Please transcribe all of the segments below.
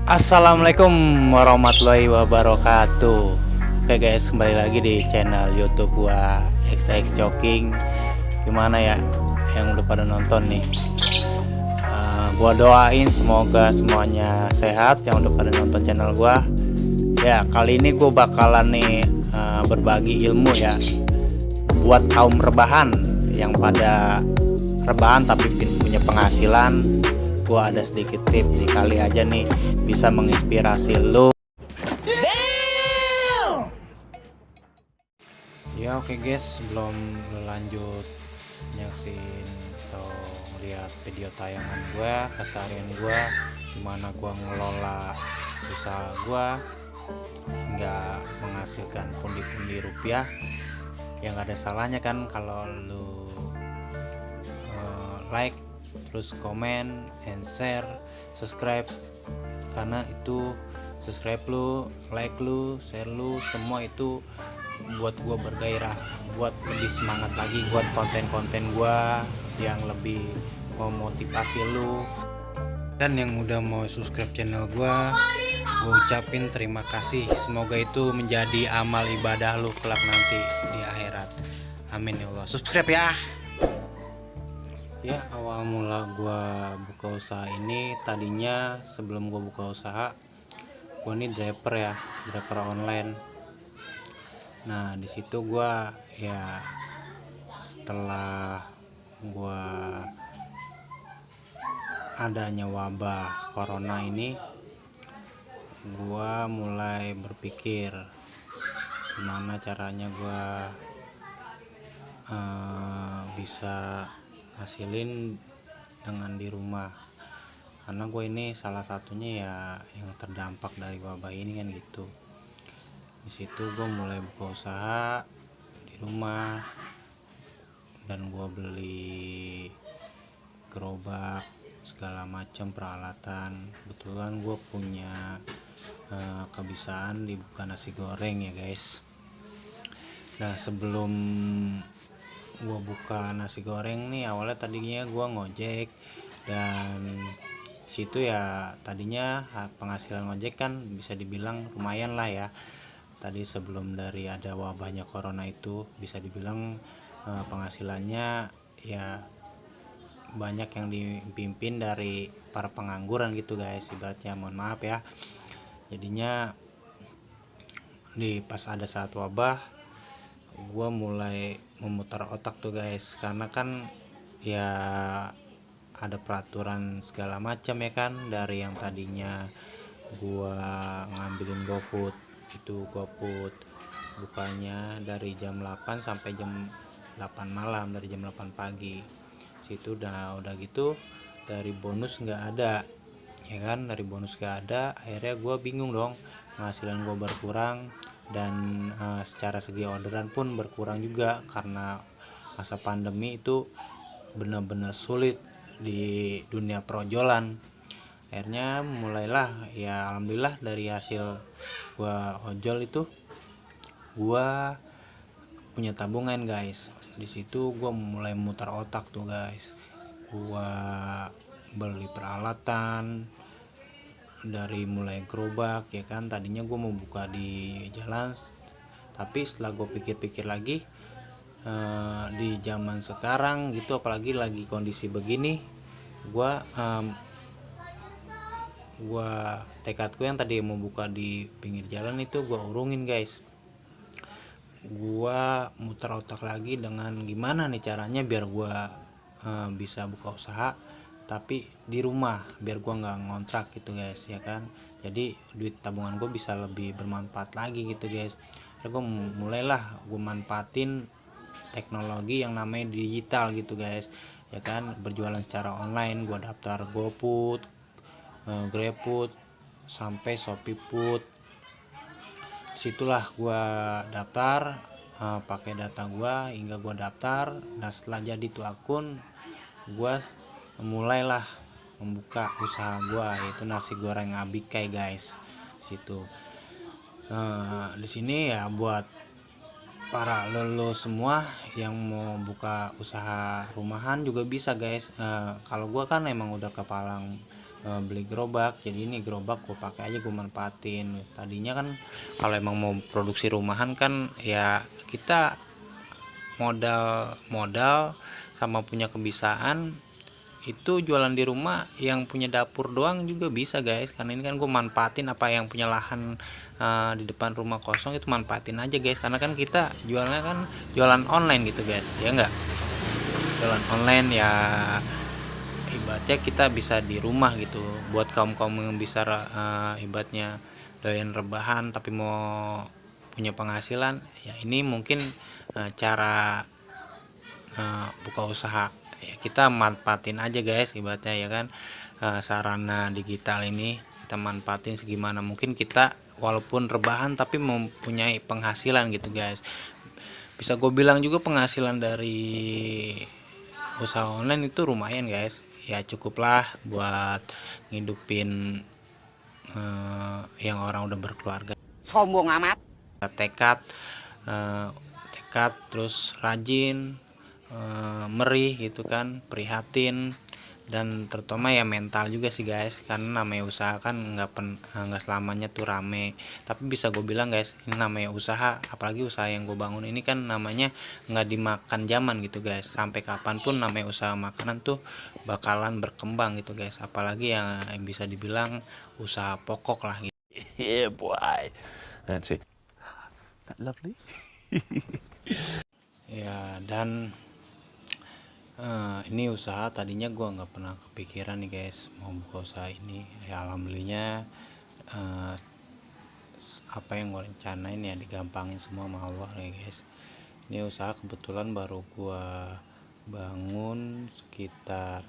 Assalamualaikum warahmatullahi wabarakatuh. Oke guys, kembali lagi di channel YouTube gua XX Jogging. Gimana ya yang udah pada nonton nih? Gua doain semoga semuanya sehat yang udah pada nonton channel gua. Ya, kali ini gua bakalan nih berbagi ilmu ya buat kaum rebahan yang pada rebahan tapi punya penghasilan. Gua ada sedikit tips nih, kali aja nih bisa menginspirasi lu. Ya oke guys, sebelum lanjut nyaksin atau lihat video tayangan gua, keseharian gua, gimana gua ngelola usaha gua hingga menghasilkan pundi-pundi rupiah, yang ada salahnya kan kalau lu like, terus komen, and share, subscribe, karena itu subscribe lu, like lu, share lu, semua itu buat gua bergairah, buat lebih semangat lagi buat konten-konten gua yang lebih memotivasi lu. Dan yang udah mau subscribe channel gua ucapin terima kasih, semoga itu menjadi amal ibadah lu kelak nanti di akhirat, amin ya Allah. Subscribe ya. Ya, awal mula gua buka usaha ini, tadinya sebelum gua buka usaha gua ini driver online. Nah di situ gua ya setelah gua adanya wabah corona ini, gua mulai berpikir gimana caranya gua bisa hasilin dengan di rumah, karena gue ini salah satunya ya yang terdampak dari wabah ini kan gitu. Di situ gue mulai buka usaha di rumah dan gue beli gerobak segala macam peralatan. Kebetulan gue punya kebiasaan di buka nasi goreng ya guys. Nah sebelum gua buka nasi goreng nih, awalnya tadinya gua ngojek, dan situ ya tadinya penghasilan ngojek kan bisa dibilang lumayan lah ya. Tadi sebelum dari ada wabahnya corona itu bisa dibilang penghasilannya ya banyak yang dipimpin dari para pengangguran gitu guys, ibaratnya, mohon maaf ya. Jadinya pas ada saat wabah gue mulai memutar otak tuh guys, karena kan ya ada peraturan segala macam ya kan, dari yang tadinya gue ngambilin GoFood, itu GoFood bukanya dari jam 8 sampai jam 8 malam, dari jam 8 pagi. Situ udah gitu dari bonus nggak ada ya kan, dari bonus nggak ada, akhirnya gue bingung dong, penghasilan gue berkurang, dan secara segi orderan pun berkurang juga karena masa pandemi itu benar-benar sulit di dunia perjolan. Akhirnya mulailah ya, alhamdulillah dari hasil gua ojol itu gua punya tabungan guys. Di situ gua mulai mutar otak tuh guys, gua beli peralatan dari mulai gerobak ya kan. Tadinya gue mau buka di jalan, tapi setelah gue pikir-pikir lagi, di zaman sekarang gitu, apalagi lagi kondisi begini, gue tekadku yang tadi mau buka di pinggir jalan itu gue urungin guys. Gue muter otak lagi dengan gimana nih caranya biar gue bisa buka usaha tapi di rumah, biar gua nggak ngontrak gitu guys ya kan. Jadi duit tabungan gue bisa lebih bermanfaat lagi gitu guys. Jadi gue mulailah gue manfaatin teknologi yang namanya digital gitu guys ya kan, berjualan secara online. Gue daftar GoFood, GrabFood, sampai ShopeeFood. Situlah gue daftar, pakai data gue hingga gue daftar. Nah setelah jadi tuh akun, gue mulailah membuka usaha gua, yaitu nasi goreng Abikai guys. Situ di sini ya buat para lolo semua yang mau buka usaha rumahan juga bisa guys. Kalau gua kan emang udah kepalang beli gerobak, jadi ini gerobak gue pakai aja, gue manfaatin. Tadinya kan kalau emang mau produksi rumahan kan ya kita modal sama punya kebiasaan itu jualan di rumah, yang punya dapur doang juga bisa guys, karena ini kan gue manfaatin apa yang punya lahan di depan rumah kosong itu manfaatin aja guys, karena kan kita jualnya kan jualan online gitu guys, ya enggak, jualan online ya, ibaratnya kita bisa di rumah gitu. Buat kaum yang bisa ibaratnya doyan rebahan tapi mau punya penghasilan ya, ini mungkin cara buka usaha ya, kita manfaatin aja guys ibaratnya ya kan. Sarana digital ini kita manfaatin segimana mungkin, kita walaupun rebahan tapi mempunyai penghasilan gitu guys. Bisa gue bilang juga penghasilan dari usaha online itu lumayan guys, ya cukuplah buat ngidupin yang orang udah berkeluarga. Sombong amat. Tekad tekad terus rajin, merih gitu kan, prihatin, dan terutama ya mental juga sih guys, karena namanya usaha kan nggak selamanya tuh rame. Tapi bisa gue bilang guys, ini namanya usaha, apalagi usaha yang gue bangun ini kan namanya nggak dimakan zaman gitu guys, sampai kapanpun namanya usaha makanan tuh bakalan berkembang gitu guys, apalagi yang bisa dibilang usaha pokok lah gitu. Yeah, boy. That's it. That lovely. Ya, dan ini usaha tadinya gue nggak pernah kepikiran nih guys mau buka usaha ini ya, alhamdulillahnya apa yang gue rencanain ya digampangin semua sama Allah ya guys. Ini usaha kebetulan baru gue bangun sekitar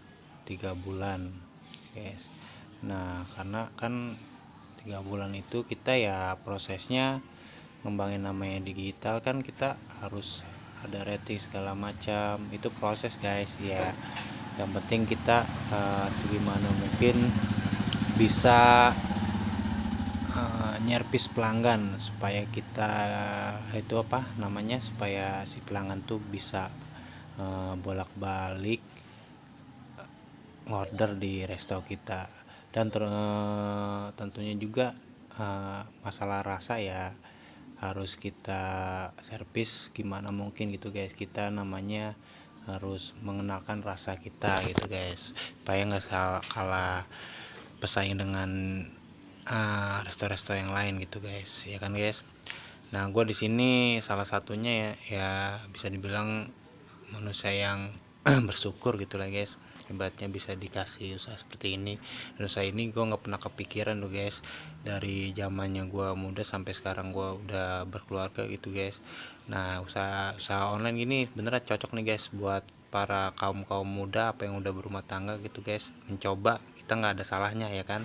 3 bulan guys. Nah karena kan 3 bulan itu kita ya prosesnya ngembangin namanya digital kan, kita harus ada rating segala macam, itu proses guys ya. Yang penting kita segimana mungkin bisa nyerpis pelanggan supaya kita itu apa namanya, supaya si pelanggan tuh bisa bolak-balik order di resto kita. Dan tentunya juga masalah rasa ya harus kita servis gimana mungkin gitu guys. Kita namanya harus mengenalkan rasa kita gitu guys, supaya nggak kalah pesaing dengan resto-resto yang lain gitu guys, ya kan guys. Nah gue di sini salah satunya ya bisa dibilang manusia yang bersyukur gitu lah guys, ibaratnya bisa dikasih usaha seperti ini. Dan usaha ini gue nggak pernah kepikiran tuh guys, dari zamannya gue muda sampai sekarang gue udah berkeluarga gitu guys. Nah usaha online gini beneran cocok nih guys buat para kaum muda apa yang udah berumah tangga gitu guys, mencoba. Kita nggak ada salahnya ya kan,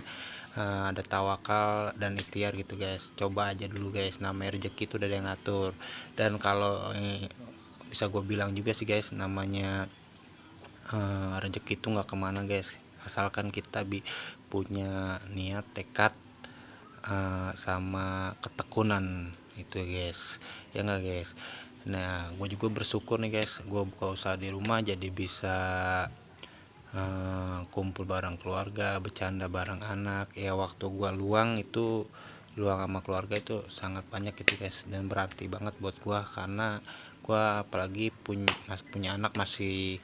ada tawakal dan ikhtiar gitu guys. Coba aja dulu guys, namanya rezeki itu udah ada yang ngatur. Dan kalau bisa gue bilang juga sih guys, namanya rezeki itu nggak kemana guys, asalkan kita punya niat, tekad, sama ketekunan itu guys, ya nggak guys. Nah gue juga bersyukur nih guys, gue buka usaha di rumah jadi bisa kumpul bareng keluarga, bercanda bareng anak ya. Waktu gue luang sama keluarga itu sangat banyak gitu guys, dan berarti banget buat gue, karena gue apalagi punya anak masih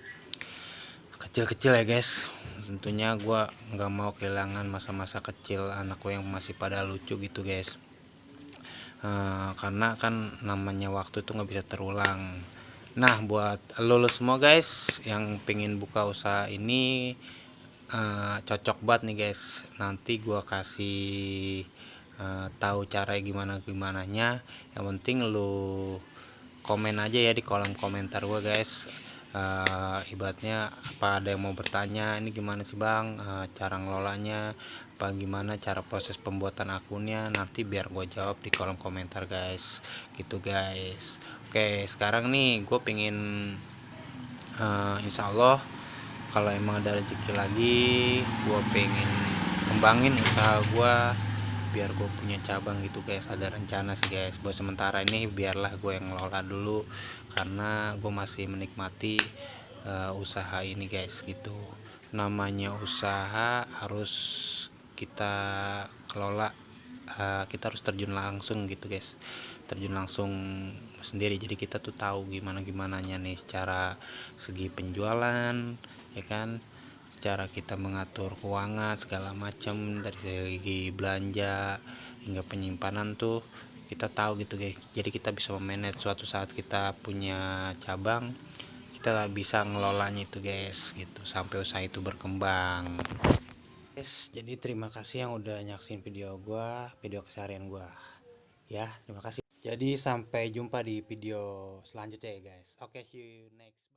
kecil-kecil ya guys. Tentunya gue nggak mau kehilangan masa-masa kecil anakku yang masih pada lucu gitu guys. Karena kan namanya waktu itu nggak bisa terulang. Nah buat lo semua guys yang pengen buka usaha ini, cocok banget nih guys. Nanti gue kasih tahu cara gimana nya. Yang penting lo komen aja ya di kolom komentar gue guys. Ibaratnya apa ada yang mau bertanya, ini gimana sih bang cara ngelolanya, apa gimana cara proses pembuatan akunnya, nanti biar gue jawab di kolom komentar guys, gitu guys. Oke sekarang nih gue pengen insya Allah kalau emang ada rezeki lagi, gue pengen kembangin usaha gue biar gue punya cabang gitu guys. Ada rencana sih guys, buat sementara ini biarlah gue yang ngelola dulu, karena gue masih menikmati usaha ini guys gitu. namanya usaha harus kita kelola, kita harus terjun langsung gitu guys, terjun langsung sendiri. Jadi kita tuh tahu gimananya nih secara segi penjualan, ya kan, cara kita mengatur keuangan segala macam, dari segi belanja hingga penyimpanan tuh kita tahu gitu guys. Jadi kita bisa memanage, suatu saat kita punya cabang kita bisa ngelolanya itu guys gitu, sampai usaha itu berkembang guys. Jadi terima kasih yang udah nyaksin video keseharian gua ya, terima kasih. Jadi sampai jumpa di video selanjutnya ya guys. Oke, see you next.